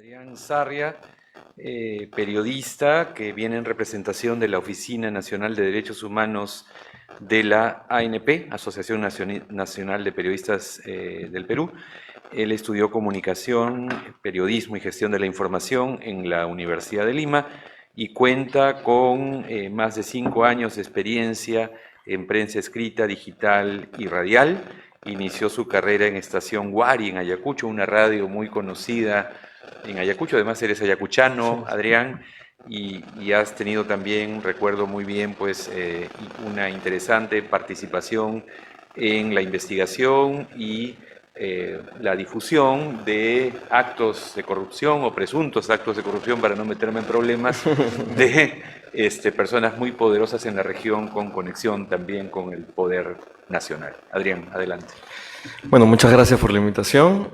Adrián Sarria, periodista que viene en representación de la Oficina Nacional de Derechos Humanos de la ANP, Asociación Nacional de Periodistas del Perú. Él estudió comunicación, periodismo y gestión de la información en la Universidad de Lima y cuenta con más de 5 años de experiencia en prensa escrita, digital y radial. Inició su carrera en Estación Guari, en Ayacucho, una radio muy conocida en Ayacucho. Además eres ayacuchano, Adrián, y has tenido también, recuerdo muy bien, pues una interesante participación en la investigación y la difusión de actos de corrupción o presuntos actos de corrupción, para no meterme en problemas, de personas muy poderosas en la región con conexión también con el poder nacional. Adrián, adelante. Bueno, muchas gracias por la invitación.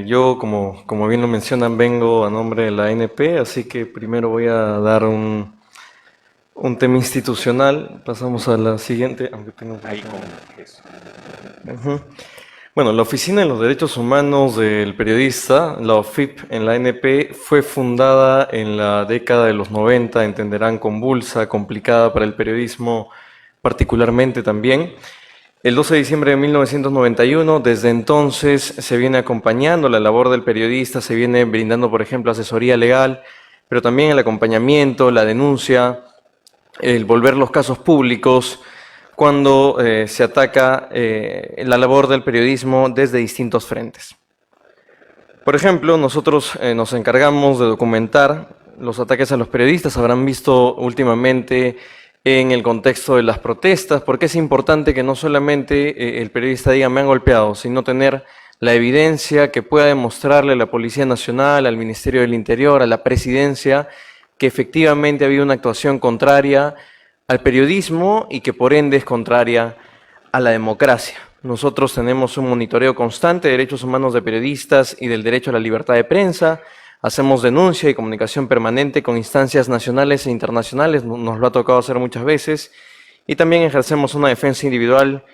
Yo, como bien lo mencionan, vengo a nombre de la ANP, así que primero voy a dar un tema institucional. Pasamos a la siguiente, aunque tengo ahí con eso. Bueno, la Oficina de los Derechos Humanos del Periodista, la OFIP en la ANP, fue fundada en la década de los 90, entenderán, convulsa, complicada para el periodismo particularmente también. El 12 de diciembre de 1991, desde entonces se viene acompañando la labor del periodista, se viene brindando, por ejemplo, asesoría legal, pero también el acompañamiento, la denuncia, el volver los casos públicos, cuando se ataca la labor del periodismo desde distintos frentes. Por ejemplo, nosotros nos encargamos de documentar los ataques a los periodistas. Habrán visto últimamente en el contexto de las protestas, porque es importante que no solamente el periodista diga me han golpeado, sino tener la evidencia que pueda demostrarle a la Policía Nacional, al Ministerio del Interior, a la Presidencia, que efectivamente había una actuación contraria al periodismo y que por ende es contraria a la democracia. Nosotros tenemos un monitoreo constante de derechos humanos de periodistas y del derecho a la libertad de prensa. Hacemos denuncia y comunicación permanente con instancias nacionales e internacionales, nos lo ha tocado hacer muchas veces, y también ejercemos una defensa individual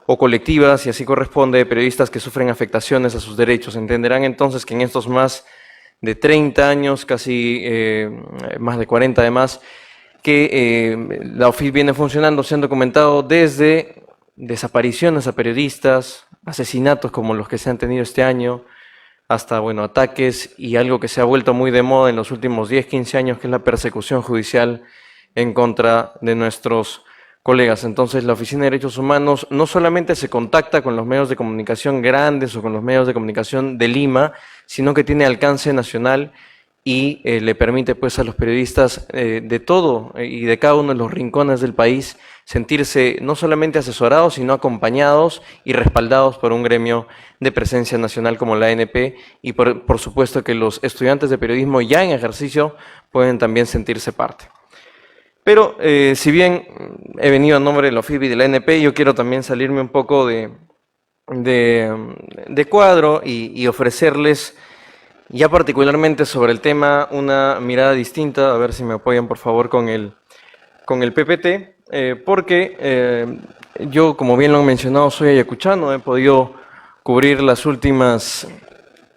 o colectiva, si así corresponde, de periodistas que sufren afectaciones a sus derechos. Entenderán entonces que en estos más de 30 años, casi más de 40 además, que la OFIP viene funcionando, se han documentado desde desapariciones a periodistas, asesinatos como los que se han tenido este año, hasta ataques y algo que se ha vuelto muy de moda en los últimos 10, 15 años, que es la persecución judicial en contra de nuestros colegas. Entonces, la Oficina de Derechos Humanos no solamente se contacta con los medios de comunicación grandes o con los medios de comunicación de Lima, sino que tiene alcance nacional y le permite pues a los periodistas de todo y de cada uno de los rincones del país sentirse no solamente asesorados, sino acompañados y respaldados por un gremio de presencia nacional como la ANP, y por supuesto que los estudiantes de periodismo ya en ejercicio pueden también sentirse parte. Pero si bien he venido a nombre de la OFIP y de la ANP, yo quiero también salirme un poco de cuadro y ofrecerles ya particularmente sobre el tema una mirada distinta. A ver si me apoyan por favor con el PPT, porque yo, como bien lo han mencionado, soy ayacuchano, he podido cubrir las últimas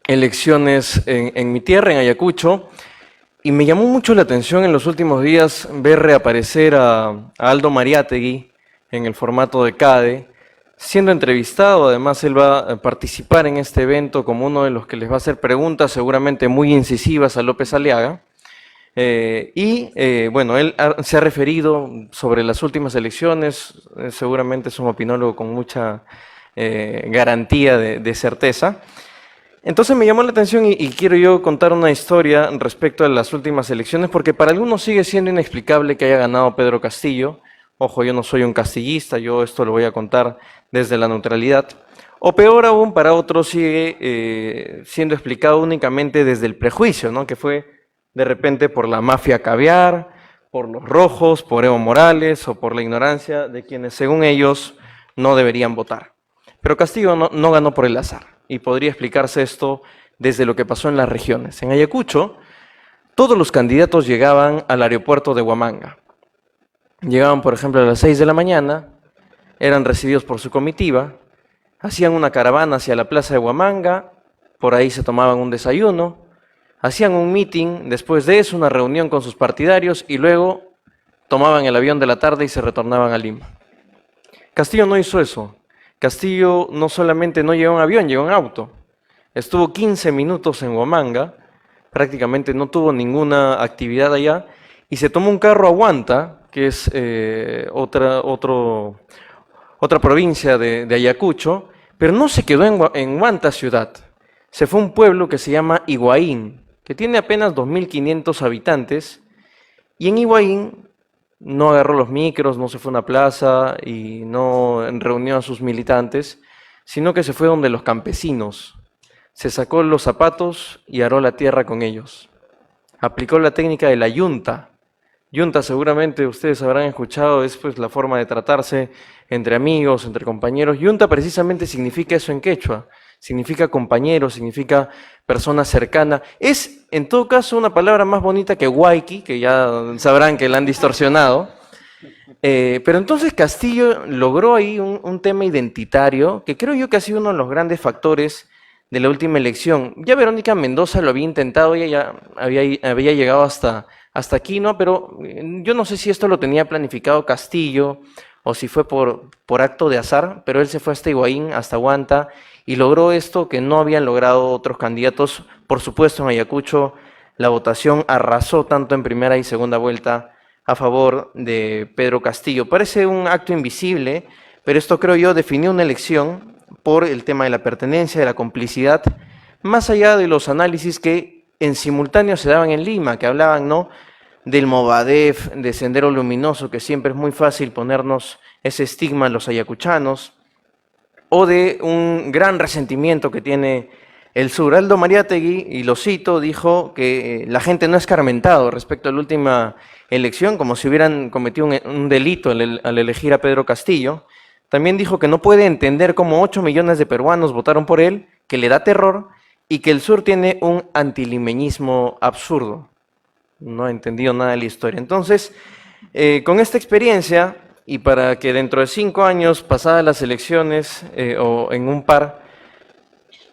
elecciones en mi tierra, en Ayacucho, y me llamó mucho la atención en los últimos días ver reaparecer a Aldo Mariátegui en el formato de CADE, siendo entrevistado. Además, él va a participar en este evento como uno de los que les va a hacer preguntas seguramente muy incisivas a López Aliaga. Bueno, él se ha referido sobre las últimas elecciones, seguramente es un opinólogo con mucha garantía de certeza. Entonces me llamó la atención y quiero yo contar una historia respecto a las últimas elecciones, porque para algunos sigue siendo inexplicable que haya ganado Pedro Castillo. Ojo, yo no soy un castillista, yo esto lo voy a contar desde la neutralidad. O peor aún, para otros sigue siendo explicado únicamente desde el prejuicio, ¿no? Que fue de repente por la mafia caviar, por los rojos, por Evo Morales o por la ignorancia de quienes según ellos no deberían votar. Pero Castillo no ganó por el azar, y podría explicarse esto desde lo que pasó en las regiones. En Ayacucho, todos los candidatos llegaban al aeropuerto de Huamanga. Llegaban, por ejemplo, a las 6 de la mañana, eran recibidos por su comitiva, hacían una caravana hacia la plaza de Huamanga, por ahí se tomaban un desayuno, hacían un meeting, después de eso una reunión con sus partidarios y luego tomaban el avión de la tarde y se retornaban a Lima. Castillo no hizo eso. Castillo no solamente no llegó en avión, llegó en auto. Estuvo 15 minutos en Huamanga, prácticamente no tuvo ninguna actividad allá, y se tomó un carro a Huanta, que es otra provincia de Ayacucho, pero no se quedó en Huanta ciudad. Se fue a un pueblo que se llama Higuaín, que tiene apenas 2.500 habitantes, y en Higuaín no agarró los micros, no se fue a una plaza y no reunió a sus militantes, sino que se fue donde los campesinos. Se sacó los zapatos y aró la tierra con ellos. Aplicó la técnica de la yunta. Yunta, seguramente ustedes habrán escuchado, es pues la forma de tratarse entre amigos, entre compañeros. Yunta precisamente significa eso en quechua. Significa compañero, significa persona cercana. Es, en todo caso, una palabra más bonita que huayqui, que ya sabrán que la han distorsionado. Pero entonces Castillo logró ahí un tema identitario que creo yo que ha sido uno de los grandes factores de la última elección. Ya Verónica Mendoza lo había intentado, ella ya había llegado hasta aquí, ¿no? Pero yo no sé si esto lo tenía planificado Castillo o si fue por acto de azar, pero él se fue hasta Higuaín, hasta Huanta, y logró esto que no habían logrado otros candidatos. Por supuesto, en Ayacucho la votación arrasó tanto en primera y segunda vuelta a favor de Pedro Castillo. Parece un acto invisible, pero esto creo yo definió una elección por el tema de la pertenencia, de la complicidad, más allá de los análisis que en simultáneo se daban en Lima, que hablaban, ¿no?, del Movadef, de Sendero Luminoso, que siempre es muy fácil ponernos ese estigma a los ayacuchanos, o de un gran resentimiento que tiene el sur. Aldo Mariátegui, y lo cito, dijo que la gente no ha escarmentado respecto a la última elección, como si hubieran cometido un delito al elegir a Pedro Castillo. También dijo que no puede entender cómo 8 millones de peruanos votaron por él, que le da terror y que el sur tiene un antilimeñismo absurdo. No ha entendido nada de la historia. Entonces, con esta experiencia, y para que dentro de 5 años, pasadas las elecciones, o en un par,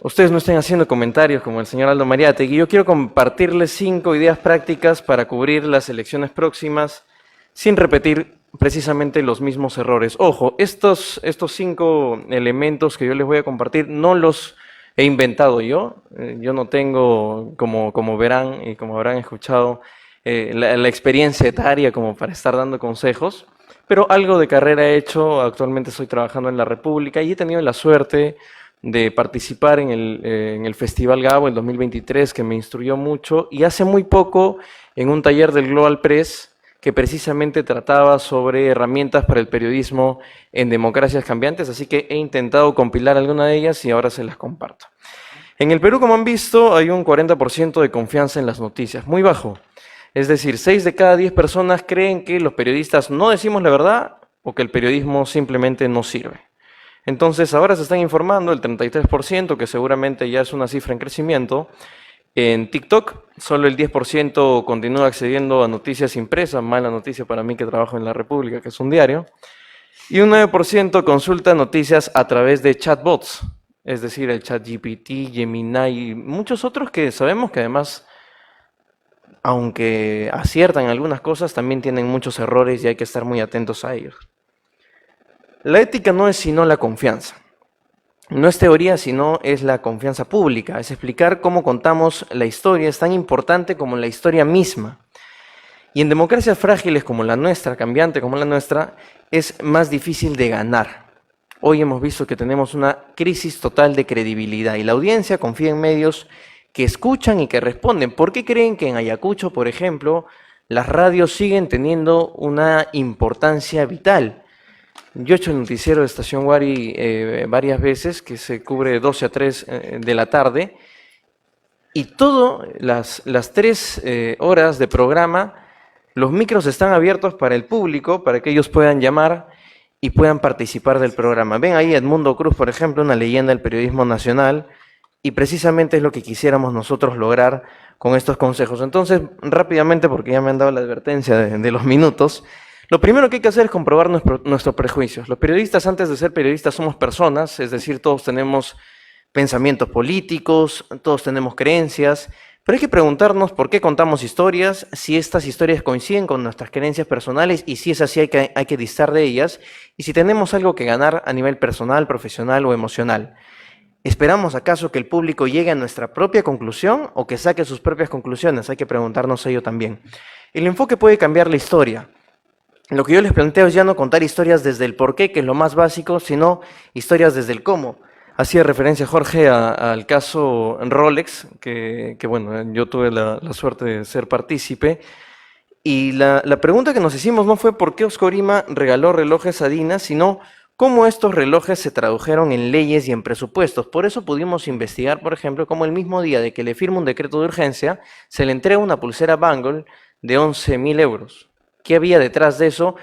ustedes no estén haciendo comentarios como el señor Aldo Mariátegui, yo quiero compartirles 5 ideas prácticas para cubrir las elecciones próximas sin repetir precisamente los mismos errores. Ojo, estos 5 elementos que yo les voy a compartir no los he inventado yo. Yo no tengo, como verán y como habrán escuchado, la experiencia etaria como para estar dando consejos, pero algo de carrera he hecho. Actualmente estoy trabajando en la República y he tenido la suerte de participar en el Festival Gabo el 2023, que me instruyó mucho, y hace muy poco en un taller del Global Press que precisamente trataba sobre herramientas para el periodismo en democracias cambiantes, así que he intentado compilar alguna de ellas y ahora se las comparto. En el Perú, como han visto, hay un 40% de confianza en las noticias, muy bajo. Es decir, 6 de cada 10 personas creen que los periodistas no decimos la verdad o que el periodismo simplemente no sirve. Entonces, ahora se están informando el 33%, que seguramente ya es una cifra en crecimiento. En TikTok, solo el 10% continúa accediendo a noticias impresas, mala noticia para mí que trabajo en La República, que es un diario, y un 9% consulta noticias a través de chatbots, es decir, el ChatGPT, Gemini y muchos otros que sabemos que además, aunque aciertan algunas cosas, también tienen muchos errores y hay que estar muy atentos a ellos. La ética no es sino la confianza. No es teoría, sino es la confianza pública, es explicar cómo contamos la historia, es tan importante como la historia misma. Y en democracias frágiles como la nuestra, cambiante como la nuestra, es más difícil de ganar. Hoy hemos visto que tenemos una crisis total de credibilidad y la audiencia confía en medios que escuchan y que responden. ¿Por qué creen que en Ayacucho, por ejemplo, las radios siguen teniendo una importancia vital? Yo he hecho el noticiero de Estación Huari varias veces, que se cubre de 12 a 3 de la tarde, y todas las 3 horas de programa, los micros están abiertos para el público, para que ellos puedan llamar y puedan participar del programa. Ven ahí Edmundo Cruz, por ejemplo, una leyenda del periodismo nacional, y precisamente es lo que quisiéramos nosotros lograr con estos consejos. Entonces, rápidamente, porque ya me han dado la advertencia de los minutos, lo primero que hay que hacer es comprobar nuestros prejuicios. Los periodistas, antes de ser periodistas, somos personas, es decir, todos tenemos pensamientos políticos, todos tenemos creencias, Pero hay que preguntarnos por qué contamos historias, si estas historias coinciden con nuestras creencias personales y si es así hay que distar de ellas, y si tenemos algo que ganar a nivel personal, profesional o emocional. ¿Esperamos acaso que el público llegue a nuestra propia conclusión o que saque sus propias conclusiones? Hay que preguntarnos ello también. El enfoque puede cambiar la historia. Lo que yo les planteo es ya no contar historias desde el por qué, que es lo más básico, sino historias desde el cómo. Hacía referencia Jorge al caso Rolex, que bueno, yo tuve la suerte de ser partícipe. Y la pregunta que nos hicimos no fue por qué Oscorima regaló relojes a Dina, sino cómo estos relojes se tradujeron en leyes y en presupuestos. Por eso pudimos investigar, por ejemplo, cómo el mismo día de que le firma un decreto de urgencia, se le entrega una pulsera Bangle de 11.000 euros. ¿Qué había detrás de eso?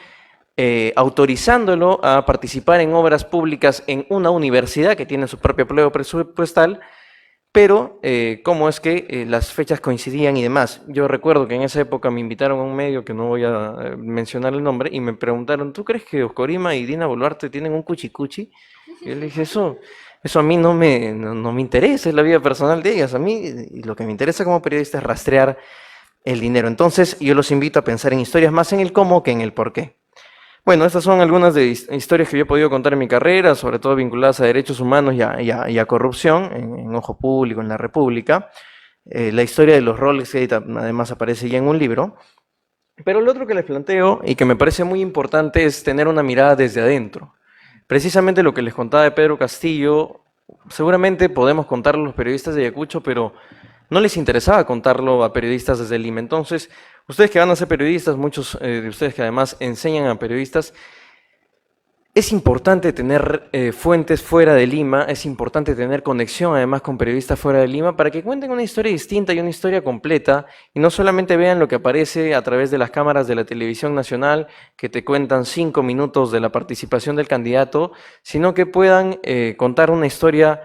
Autorizándolo a participar en obras públicas en una universidad que tiene su propio pliego presupuestal, pero cómo es que las fechas coincidían y demás. Yo recuerdo que en esa época me invitaron a un medio, que no voy a mencionar el nombre, y me preguntaron, ¿tú crees que Oscorima y Dina Boluarte tienen un cuchicuchi? Y yo le dije, eso a mí no me interesa, es la vida personal de ellas. A mí lo que me interesa como periodista es rastrear el dinero. Entonces yo los invito a pensar en historias más en el cómo que en el por qué. Bueno, estas son algunas de historias que yo he podido contar en mi carrera, sobre todo vinculadas a derechos humanos y a corrupción, en Ojo Público, en La República. La historia de los Rolex, que además aparece ya en un libro. Pero lo otro que les planteo, y que me parece muy importante, es tener una mirada desde adentro. Precisamente lo que les contaba de Pedro Castillo, seguramente podemos contarlo a los periodistas de Ayacucho, pero no les interesaba contarlo a periodistas desde Lima. Entonces, ustedes que van a ser periodistas, muchos de ustedes que además enseñan a periodistas, es importante tener fuentes fuera de Lima, es importante tener conexión además con periodistas fuera de Lima para que cuenten una historia distinta y una historia completa y no solamente vean lo que aparece a través de las cámaras de la televisión nacional que te cuentan 5 minutos de la participación del candidato, sino que puedan contar una historia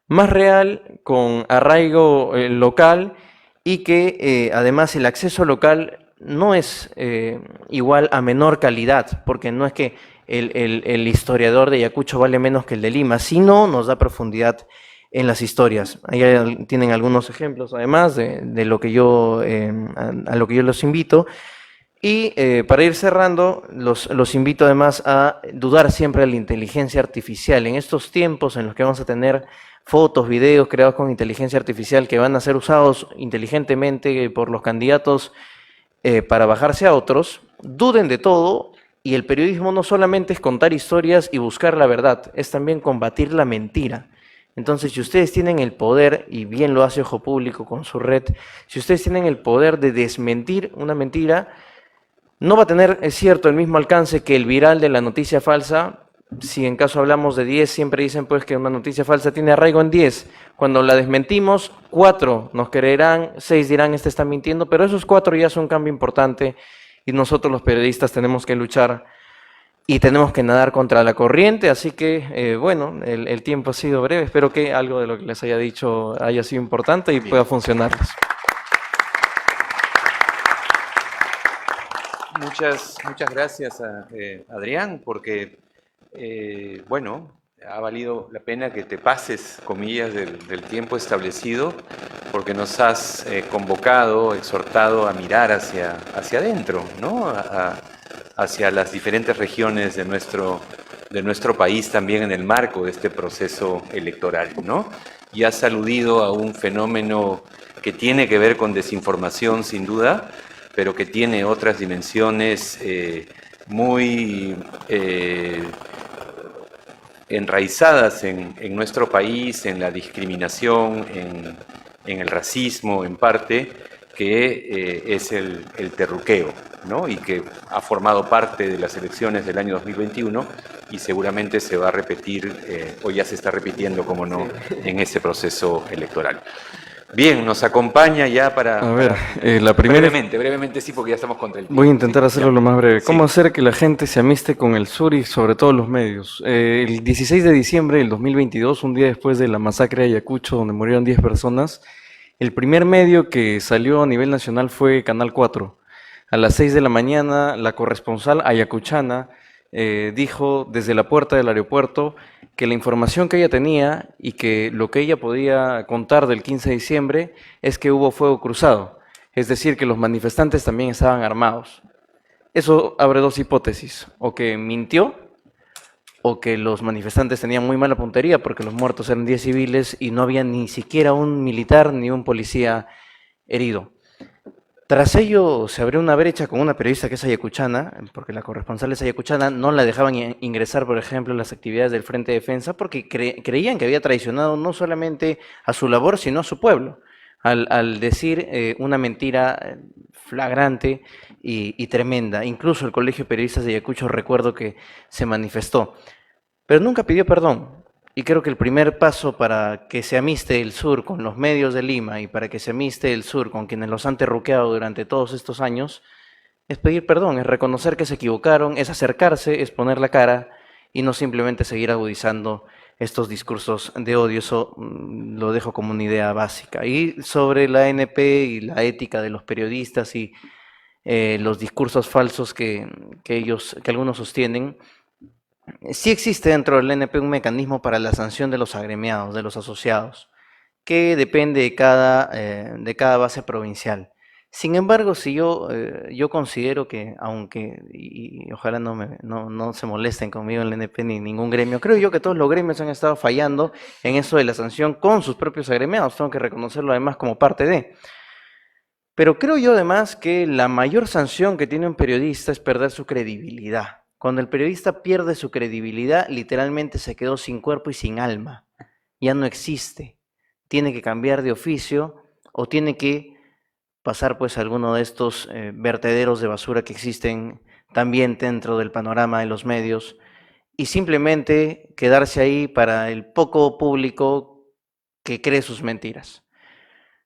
más real, con arraigo local y que además el acceso local no es igual a menor calidad, porque no es que el historiador de Ayacucho vale menos que el de Lima, sino nos da profundidad en las historias. Ahí tienen algunos ejemplos, además, de lo que yo, a lo que yo los invito. Y para ir cerrando, los invito además a dudar siempre de la inteligencia artificial. En estos tiempos en los que vamos a tener fotos, videos creados con inteligencia artificial que van a ser usados inteligentemente por los candidatos para bajarse a otros, duden de todo. Y el periodismo no solamente es contar historias y buscar la verdad, es también combatir la mentira. Entonces, si ustedes tienen el poder, y bien lo hace Ojo Público con su red, si ustedes tienen el poder de desmentir una mentira, no va a tener, es cierto, el mismo alcance que el viral de la noticia falsa. Si en caso hablamos de 10, siempre dicen pues que una noticia falsa tiene arraigo en 10. Cuando la desmentimos, 4 nos creerán, 6 dirán, este está mintiendo, pero esos 4 ya son un cambio importante. Y nosotros los periodistas tenemos que luchar y tenemos que nadar contra la corriente, así que, bueno, el tiempo ha sido breve, espero que algo de lo que les haya dicho haya sido importante y pueda funcionarles. Muchas gracias a Adrián, porque, bueno, ha valido la pena que te pases, comillas, del tiempo establecido, porque nos has convocado, exhortado a mirar hacia adentro, ¿no? Hacia las diferentes regiones de nuestro país, también en el marco de este proceso electoral, ¿no? Y has aludido a un fenómeno que tiene que ver con desinformación, sin duda, pero que tiene otras dimensiones muy enraizadas en nuestro país, en la discriminación, en el racismo en parte, que es el terruqueo, ¿no? Y que ha formado parte de las elecciones del año 2021 y seguramente se va a repetir, o ya se está repitiendo, como no, en ese proceso electoral. Bien, nos acompaña ya para... A ver, la primera... Brevemente sí, porque ya estamos contra el tiempo. Voy a intentar hacerlo ya. lo más breve. ¿Cómo Sí. hacer que la gente se amiste con el sur y sobre todo los medios? El 16 de diciembre del 2022, un día después de la masacre de Ayacucho, donde murieron 10 personas, el primer medio que salió a nivel nacional fue Canal 4. A las 6 de la mañana, la corresponsal ayacuchana dijo desde la puerta del aeropuerto que la información que ella tenía y que lo que ella podía contar del 15 de diciembre es que hubo fuego cruzado, es decir, que los manifestantes también estaban armados. Eso abre dos hipótesis, o que mintió o que los manifestantes tenían muy mala puntería porque los muertos eran 10 civiles y no había ni siquiera un militar ni un policía herido. Tras ello se abrió una brecha con una periodista que es ayacuchana, porque la corresponsal es ayacuchana, no la dejaban ingresar, por ejemplo, a las actividades del Frente de Defensa porque creían que había traicionado no solamente a su labor, sino a su pueblo, al decir una mentira flagrante y tremenda. Incluso el Colegio de Periodistas de Ayacucho recuerdo que se manifestó, pero nunca pidió perdón. Y creo que el primer paso para que se amiste el sur con los medios de Lima y para que se amiste el sur con quienes los han terruqueado durante todos estos años es pedir perdón, es reconocer que se equivocaron, es acercarse, es poner la cara y no simplemente seguir agudizando estos discursos de odio. Eso lo dejo como una idea básica. Y sobre la ANP y la ética de los periodistas y los discursos falsos que algunos sostienen, sí existe dentro del NP un mecanismo para la sanción de los agremiados, de los asociados, que depende de cada base provincial. Sin embargo, si yo considero que, aunque, y ojalá no se molesten conmigo en el NP ni ningún gremio, creo yo que todos los gremios han estado fallando en eso de la sanción con sus propios agremiados, tengo que reconocerlo además como parte de. Pero creo yo además que la mayor sanción que tiene un periodista es perder su credibilidad. Cuando el periodista pierde su credibilidad, literalmente se quedó sin cuerpo y sin alma. Ya no existe. Tiene que cambiar de oficio o tiene que pasar pues a alguno de estos vertederos de basura que existen también dentro del panorama de los medios y simplemente quedarse ahí para el poco público que cree sus mentiras.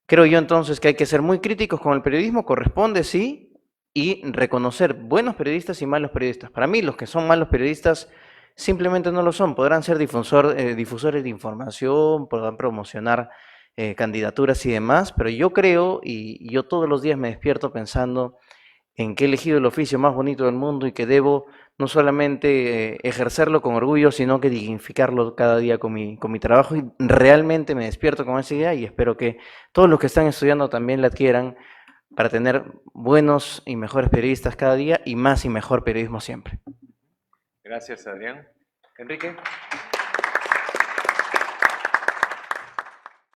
Creo yo entonces que hay que ser muy críticos con el periodismo, corresponde sí, y reconocer buenos periodistas y malos periodistas. Para mí, los que son malos periodistas simplemente no lo son. Podrán ser difusores de información, podrán promocionar candidaturas y demás, pero yo creo, y yo todos los días me despierto pensando en que he elegido el oficio más bonito del mundo y que debo no solamente ejercerlo con orgullo, sino que dignificarlo cada día con mi trabajo. Y realmente me despierto con esa idea y espero que todos los que están estudiando también la adquieran para tener buenos y mejores periodistas cada día y más y mejor periodismo siempre. Gracias, Adrián. Enrique.